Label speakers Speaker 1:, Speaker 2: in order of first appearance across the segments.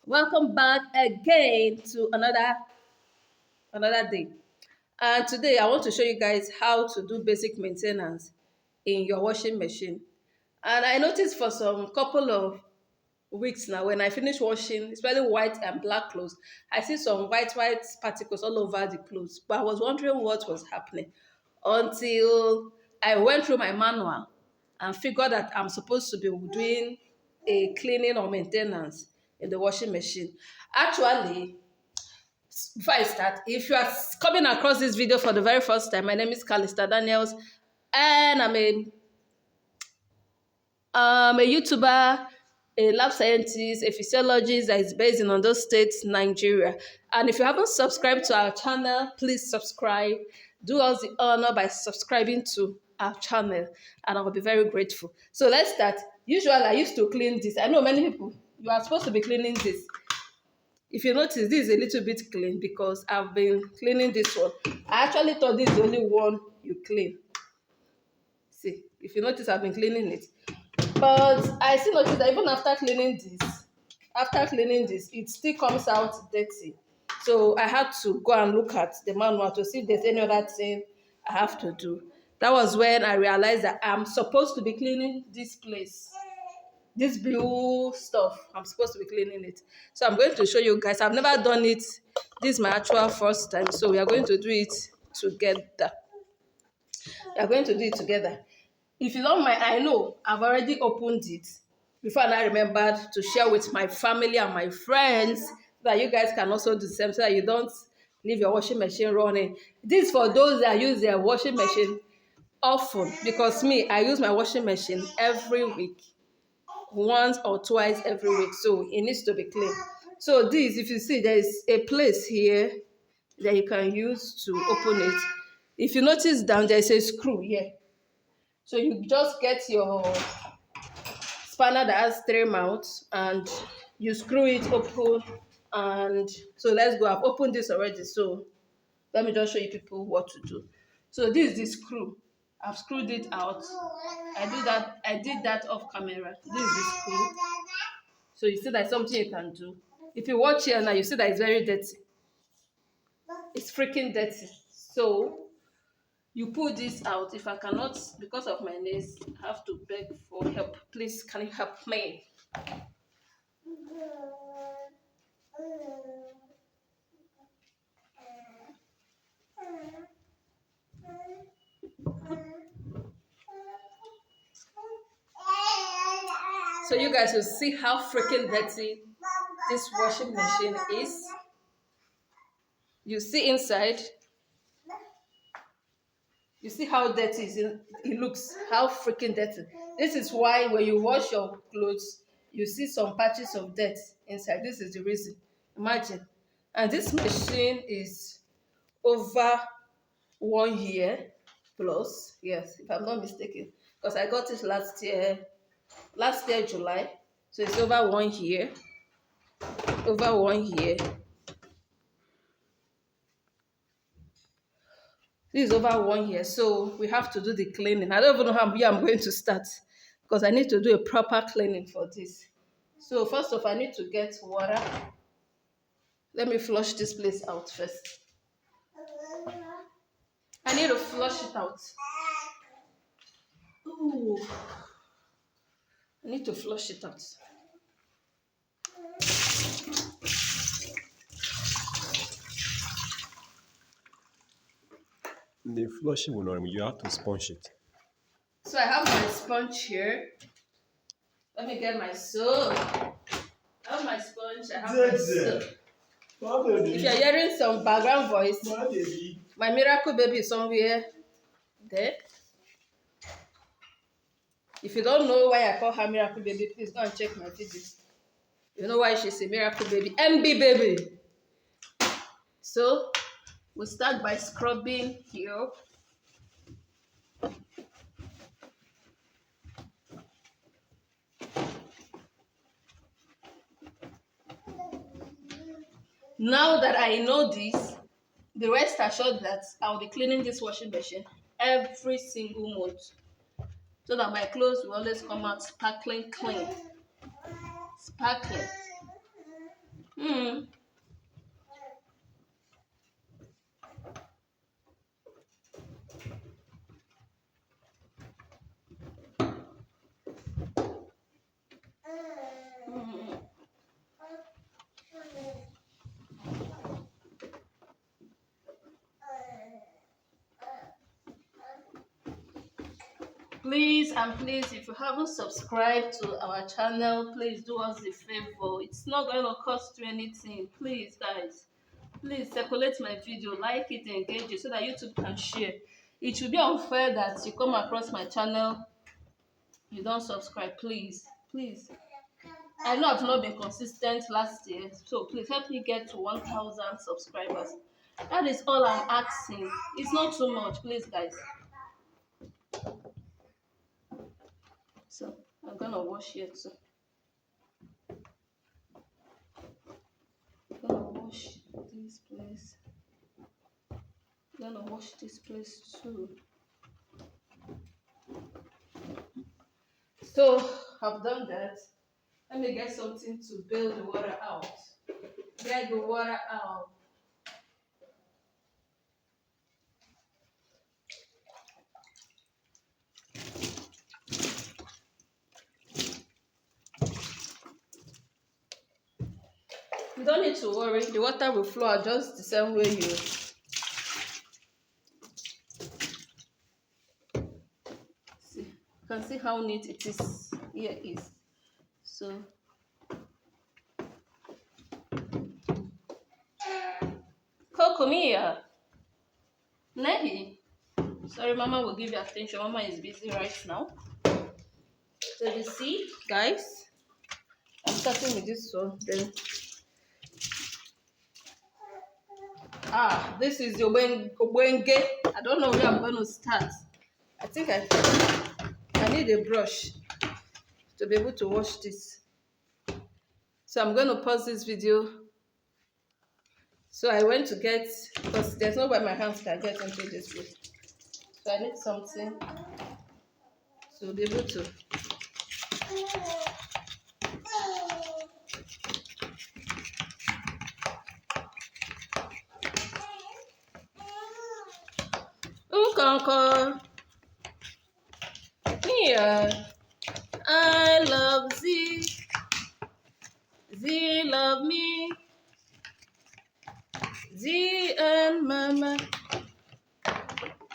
Speaker 1: Welcome back again to another day. And today I want to show you guys how to do basic maintenance in your washing machine. And I noticed for some couple of weeks now when I finish washing, especially white and black clothes, I see some white particles all over the clothes. But I was wondering what was happening until I went through my manual and figured that I'm supposed to be doing a cleaning or maintenance in the washing machine. Actually, before I start, if you are coming across this video for the very first time, my name is Calista Daniels, and I'm a YouTuber, a lab scientist, a physiologist that is based in Ondo State, Nigeria. And if you haven't subscribed to our channel, please subscribe. Do us the honor by subscribing to our channel, and I will be very grateful. So let's start. Usually, I used to clean this. I know many people, you are supposed to be cleaning this. If you notice, this is a little bit clean because I've been cleaning this one. I actually thought this is the only one you clean. See, if you notice, I've been cleaning it. But I still notice that even after cleaning this, it still comes out dirty. So I had to go and look at the manual to see if there's any other thing I have to do. That was when I realized that I'm supposed to be cleaning this place. This blue stuff, I'm supposed to be cleaning it. So I'm going to show you guys. I've never done it. This is my actual first time. So we are going to do it together. We are going to do it together. If you don't mind, I know I've already opened it before I remembered to share with my family and my friends so that you guys can also do the same so that you don't leave your washing machine running. This is for those that use their washing machine often, because me, I use my washing machine every week, once or twice every week, so it needs to be clean. So this, if you see, there is a place here that you can use to open it. If you notice down there is a screw here, so you just get your spanner that has 3 mounts and you screw it open. And so let's go. I've opened this already, so let me just show you people what to do. So this is the screw. I've screwed it out. I did that off camera. This is the screw. So you see that's something you can do. If you watch here now, you see that it's very dirty. It's freaking dirty. So you pull this out. If I cannot, because of my nails, I have to beg for help. Please, can you help me? So you guys will see how freaking dirty this washing machine is. You see inside. You see how dirty it looks, how freaking dirty. This is why when you wash your clothes, you see some patches of dirt inside. This is the reason. Imagine. And this machine is over 1 year plus. Yes, if I'm not mistaken. Because I got it last year July. So it's over 1 year. Over 1 year. This is over 1 year, so we have to do the cleaning. I don't even know how I'm going to start because I need to do a proper cleaning for this. So first off, I need to get water. Let me flush this place out first. I need to flush it out. Ooh. I need to flush it out.
Speaker 2: The flushing will not, you have to sponge it.
Speaker 1: So I have my sponge here. Let me get my soap. I have my sponge. I have my soap. If you're hearing some background voice, my miracle baby is somewhere there. If you don't know why I call her miracle baby, please go and check my video. You know why she's a miracle baby. MB baby. So we'll start by scrubbing here. Now that I know this, the rest assured that I'll be cleaning this washing machine every single month so that my clothes will always come out sparkling clean. Sparkling. Mm. Please and please, if you haven't subscribed to our channel, please do us a favor. It's not going to cost you anything. Please, guys, please circulate my video, like it, engage it so that YouTube can share. It should be unfair that you come across my channel, you don't subscribe. Please, please. I know I've not been consistent last year, so please help me get to 1,000 subscribers. That is all I'm asking. It's not too much, please, guys. So I'm gonna wash here too. I'm gonna wash this place. I'm gonna wash this place too. So I've done that. Let me get something to bail the water out. Get the water out. You don't need to worry. The water will flow out just the same way you. See, you can see how neat it is. Here is. So. Coco Mia. Nehi. Sorry, Mama will give you attention. Mama is busy right now. So you see, guys, I'm starting with this one. Then, this is the Obenge. I don't know where I'm going to start. I think I need a brush to be able to wash this. So I'm going to pause this video. So I went to get, because there's no way my hands can get into this way. So I need something to be able to. Uncle, here. I love Z. Z love me. Z and Mama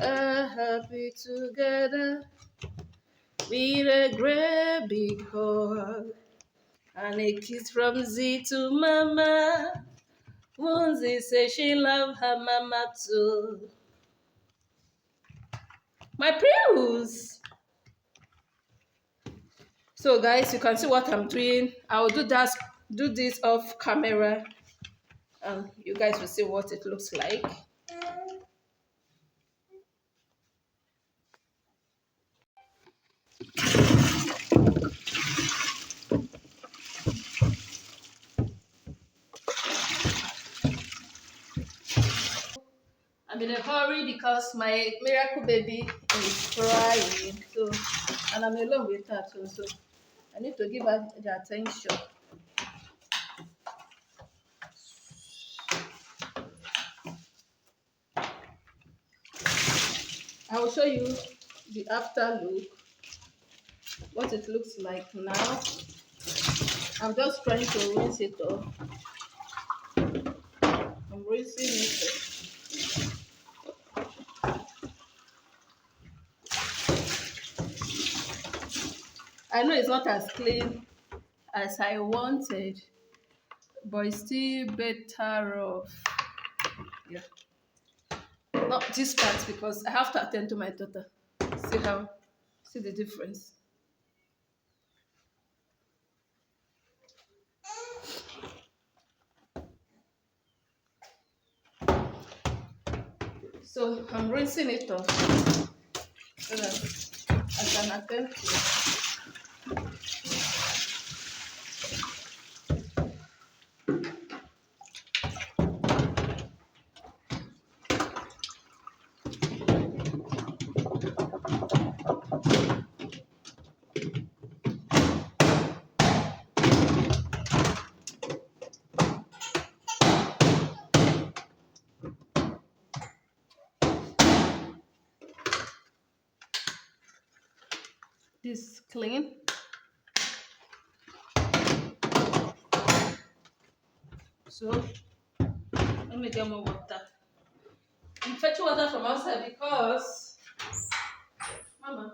Speaker 1: are happy together with a great big hug and a kiss from Z to Mama. Munzi says she love her Mama too. My prayers. So guys, you can see what I'm doing. I will do this off camera, and you guys will see what it looks like. I'm in a hurry because my miracle baby is crying. So, and I'm alone with her too. So I need to give her the attention. I will show you the after look, what it looks like now. I'm just trying to rinse it off. I'm rinsing it off. I know it's not as clean as I wanted, but it's still better off. Yeah. Not this part because I have to attend to my daughter. See the difference. So I'm rinsing it off so that I can attend to it. this clean. So let me get more water. I'm fetching water from outside because Mama,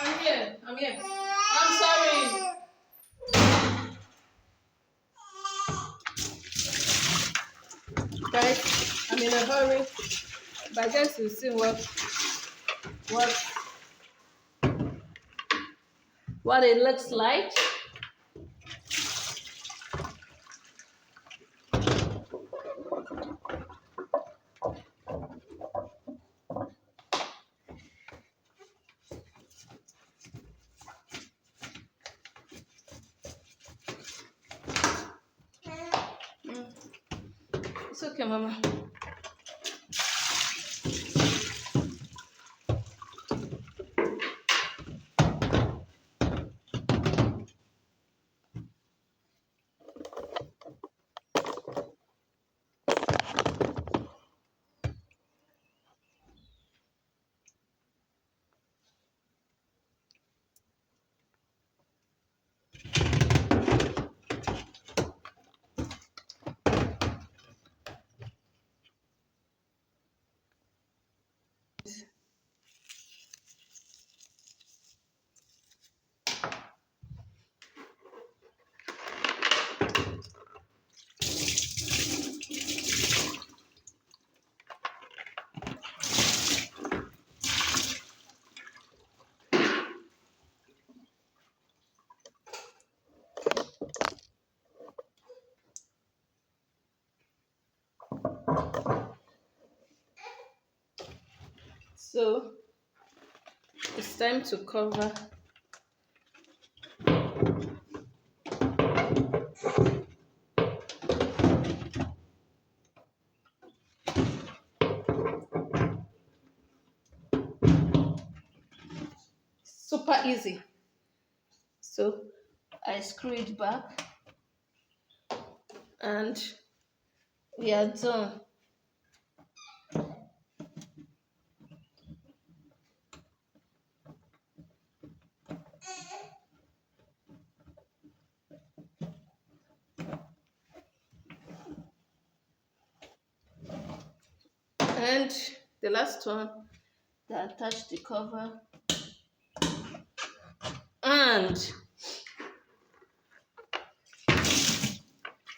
Speaker 1: I'm here. I'm here. I'm sorry. Guys, I'm in a hurry. But I guess you'll see what what it looks like. It's okay, Mama. So it's time to cover. Super easy. So I screw it back and we are done. And the last one that attach the cover and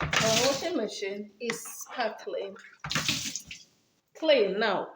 Speaker 1: our washing machine is sparkling clean now.